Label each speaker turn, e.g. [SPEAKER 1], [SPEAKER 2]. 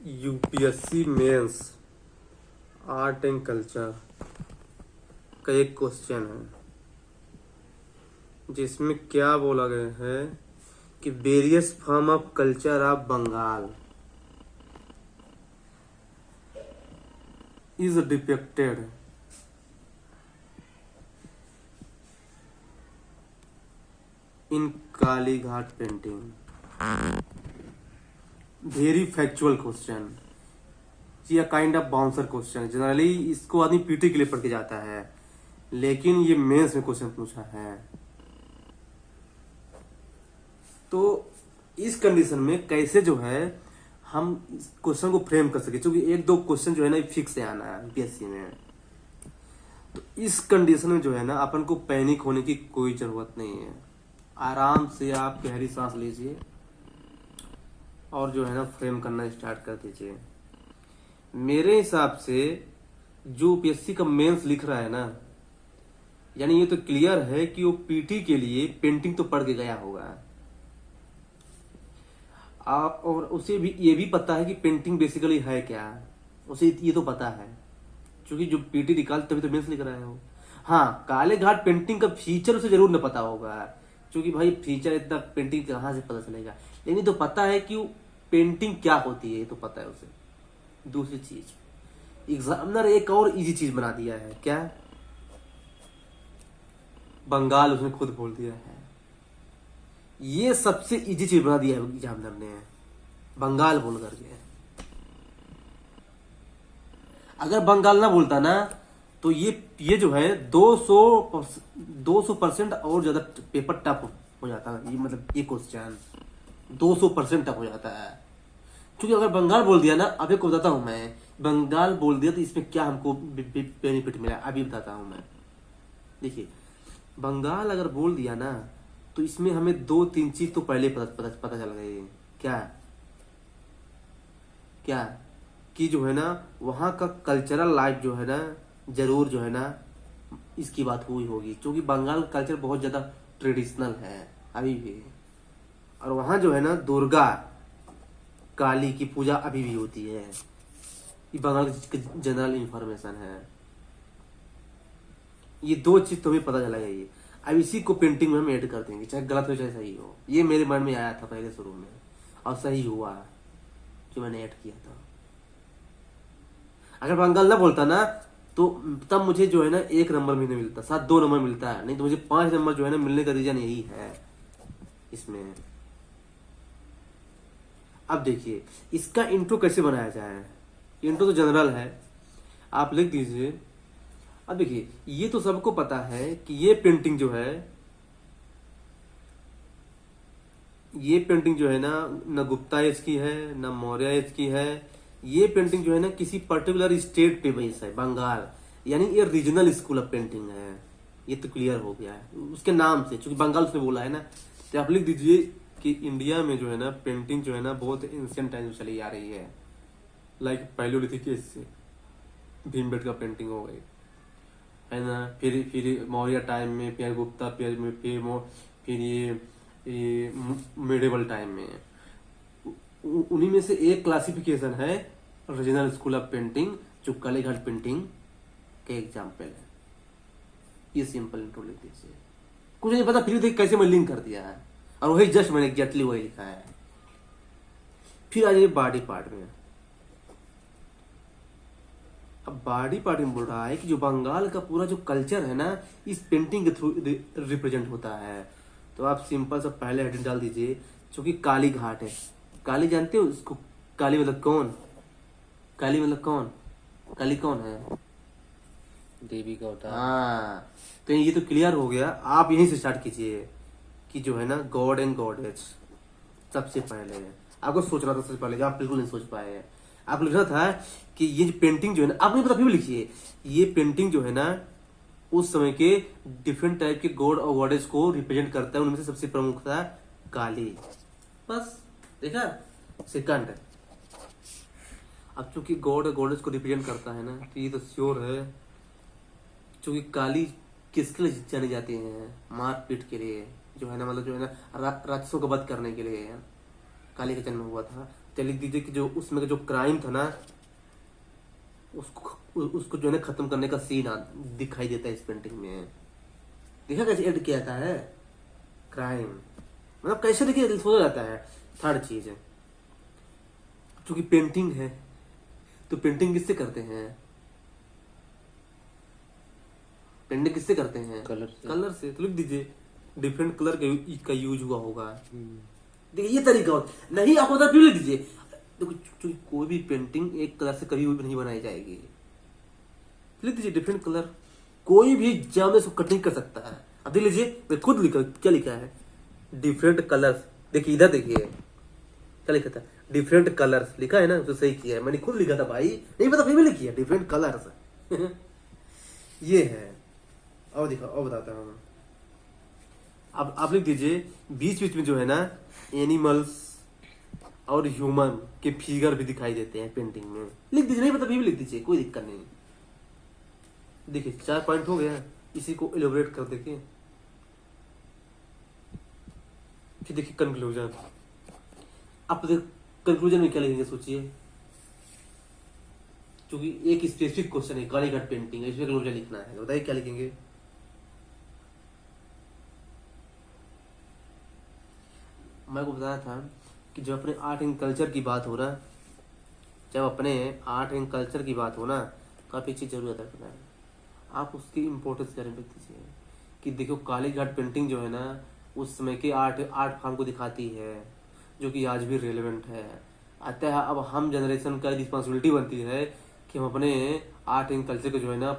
[SPEAKER 1] UPSC mains art and culture का एक question है जिसमें क्या बोला गया है कि various form of culture of Bengal is depicted in Kalighat painting. Very factual question, ये kind of bouncer question. Generally इसको आदमी पीटी के लिए पढ़ के जाता है, लेकिन ये मेंस में क्वेश्चन पूछा है। तो इस कंडीशन में कैसे जो है हम इस क्वेश्चन को फ्रेम कर सके, क्योंकि एक दो क्वेश्चन जो है ना फिक्स है आना है यूपीएससी में। तो इस कंडीशन में जो है ना अपन को पैनिक होने की कोई जरूरत नहीं है। आराम से आप गहरी सांस लीजिए और जो है ना फ्रेम करना स्टार्ट कर दीजिए। मेरे हिसाब से जो यूपीएससी का मेंस लिख रहा है ना, यानी ये तो क्लियर है कि वो पीटी के लिए पेंटिंग तो पढ़ के गया होगा। आप और उसे भी ये भी पता है कि पेंटिंग बेसिकली है क्या, उसे ये तो पता है, क्योंकि जो पीटी निकाल तभी तो मेंस लिख रहा है वो। हाँ, काले घाट पेंटिंग का फीचर उसे जरूर न पता होगा, क्योंकि भाई फीचर इतना पेंटिंग कहाँ से पता चलेगा। लेकिन तो पता है कि पेंटिंग क्या होती है, ये तो पता है उसे। दूसरी चीज, एग्जामिनर एक और इजी चीज बना दिया है, क्या? बंगाल उसने खुद बोल दिया है। ये सबसे इजी चीज बना दिया है एग्जामिनर ने, बंगाल बोल करके। अगर बंगाल ना बोलता ना तो ये जो है 200% और ज्यादा पेपर टफ हो जाता है। ये मतलब ये क्वेश्चन 200% टफ हो जाता है, क्योंकि अगर बंगाल बोल दिया ना, अभी को बताता हूं मैं, बंगाल बोल दिया तो इसमें क्या हमको बेनिफिट मिला अभी बताता हूं मैं। देखिए, बंगाल अगर बोल दिया ना तो इसमें हमें दो तीन चीज तो पहले पता चल गई। क्या क्या कि जो है ना वहां का कल्चरल लाइफ जो है ना जरूर जो है ना इसकी बात हुई होगी, क्योंकि बंगाल का कल्चर बहुत ज्यादा ट्रेडिशनल है अभी भी। और वहां जो है ना दुर्गा काली की पूजा अभी भी होती है। ये बंगाल की जनरल इंफॉर्मेशन है। ये दो चीज तुम्हें पता चला ये। अब इसी को पेंटिंग में हम ऐड कर देंगे, चाहे गलत हो चाहे सही हो। ये मेरे मन में आया था पहले शुरू में, और सही हुआ कि मैंने ऐड किया था। अगर बंगाल ना बोलता ना तो तब मुझे जो है ना 1 नंबर भी नहीं मिलता, साथ 2 नंबर मिलता है, नहीं तो मुझे 5 नंबर जो है ना मिलने का रीजन यही है इसमें। अब देखिए इसका इंट्रो कैसे बनाया जाए। इंट्रो तो जनरल है, आप लिख दीजिए। अब देखिए ये तो सबको पता है कि ये पेंटिंग जो है ना गुप्ता एज की है, ना मौर्य एज की है। ये पेंटिंग जो है ना किसी पर्टिकुलर स्टेट पे बेस है, बंगाल, यानी ये रीजनल स्कूल ऑफ पेंटिंग है। ये तो क्लियर हो गया है उसके नाम से, क्योंकि बंगाल उसने बोला है ना। तो आप लिख दीजिए कि इंडिया में जो है ना पेंटिंग जो है ना बहुत एंशिएंट टाइम से चली आ रही है। लाइक पैलियोलिथिक एज से भीमबेटका पेंटिंग हो गई है ना, फिर मौर्य टाइम में, फिर गुप्ता, फिर ये मिडेवल टाइम में। उन्हीं में से एक क्लासिफिकेशन है रीजनल स्कूल ऑफ पेंटिंग, जो कालीघाट पेंटिंग के एग्जाम्पल है। ये सिंपल इंट्रो लिख दीजिए। कुछ नहीं पता फिर देख कैसे मैं लिंक कर दिया है, और वही जस्ट मैंने एग्जैक्टली वही लिखा है। फिर आ जाइए बॉडी पार्ट में। अब बॉडी पार्ट में बोल रहा है कि जो बंगाल का पूरा जो कल्चर है ना इस पेंटिंग के थ्रू रिप्रेजेंट होता है। तो आप सिंपल सा पहले हेडिंग डाल दीजिए, जो कि काली घाट है। काली जानते हो उसको? काली मतलब कौन? काली मतलब कौन? काली कौन है?
[SPEAKER 2] देवी का अवतार।
[SPEAKER 1] हाँ, तो ये तो क्लियर हो गया। आप यहीं से स्टार्ट कीजिए कि जो है ना गॉड एंड गॉडेस सबसे पहले आपको सोचना था। सबसे पहले जो आप बिल्कुल नहीं सोच पाए, आप लिखना था कि ये जो पेंटिंग जो है ना, आप नहीं पता फिर भी लिखिए, ये पेंटिंग जो है ना उस समय के डिफरेंट टाइप के गॉड और गॉडेस को रिप्रेजेंट करता है। उनमें से सबसे प्रमुख था काली। बस देखा। सेकंड, अब चूंकि गॉड और गॉडेस को रिप्रेजेंट करता है ना, तो ये तो श्योर है, चूंकि काली किसके लिए जाने जाते हैं? मारपीट के लिए, जो है ना मतलब जो है ना राक्षसों का वध करने के लिए काली का जन्म हुआ था। तो लिख दीजिए कि जो उसमें का जो क्राइम था ना, उसको जो है ना खत्म करने का सीन दिखाई देता है इस पेंटिंग में। देखा कैसे एड किया था है क्राइम, मतलब कैसे देखिए सोचा जाता है। थर्ड चीज है, क्योंकि पेंटिंग है तो पेंटिंग किससे करते हैं? पेंटिंग किससे करते हैं?
[SPEAKER 2] कलर से।
[SPEAKER 1] कलर से। तो लिख दीजिए डिफरेंट कलर का यूज हुआ होगा। देखिए ये तरीका होता नहीं, आपको बता क्यों लिख दीजिए। देखो क्योंकि कोई भी पेंटिंग एक कलर से कभी भी नहीं बनाई जाएगी। लिख दीजिए डिफरेंट कलर, कोई भी जाम इसको कट नहीं कर सकता है। अब देख लीजिए मैं खुद लिखा, क्या लिखा है डिफरेंट कलर्स। देखिए इधर देखिए क्या लिखा था, डिफरेंट कलर्स लिखा है ना, तो सही किया है, मैंने खुद लिखा था भाई, नहीं पता फिर भी लिखी है डिफरेंट कलर्स। ये है। और दिखा और बताता हूँ। अब आप लिख दीजिए बीच बीच में जो है ना एनिमल्स और ह्यूमन के फिगर भी दिखाई देते हैं पेंटिंग में। लिख दीजिए, नहीं पता फिर भी लिख दीजिए, कोई दिक्कत नहीं। देखिए 4 पॉइंट हो गया, इसी को एलोबरेट कर देखिए। फिर देखिए कंक्लूजन। आप कंक्लूजन में क्या लिखेंगे सोचिए, क्योंकि एक स्पेसिफिक क्वेश्चन है कालीघाट पेंटिंग है, इसमें कंक्लूजन लिखना है, बताइए क्या लिखेंगे। मैं को बताया था कि जब अपने आर्ट एंड कल्चर की बात हो ना, जब अपने आर्ट एंड कल्चर की बात हो ना, तो आप एक चीज जरूर याद रखना है, आप उसकी इम्पोर्टेंस करें दीजिए कि देखो कालीघाट पेंटिंग जो है ना उस समय के आर्ट फॉर्म को दिखाती है, जो कि आज भी रेलेवेंट है। अतः अब हम जनरेशन का रिस्पॉन्सिबिलिटी बनती है कि हम अपने आर्ट एंड कल्चर को जो है ना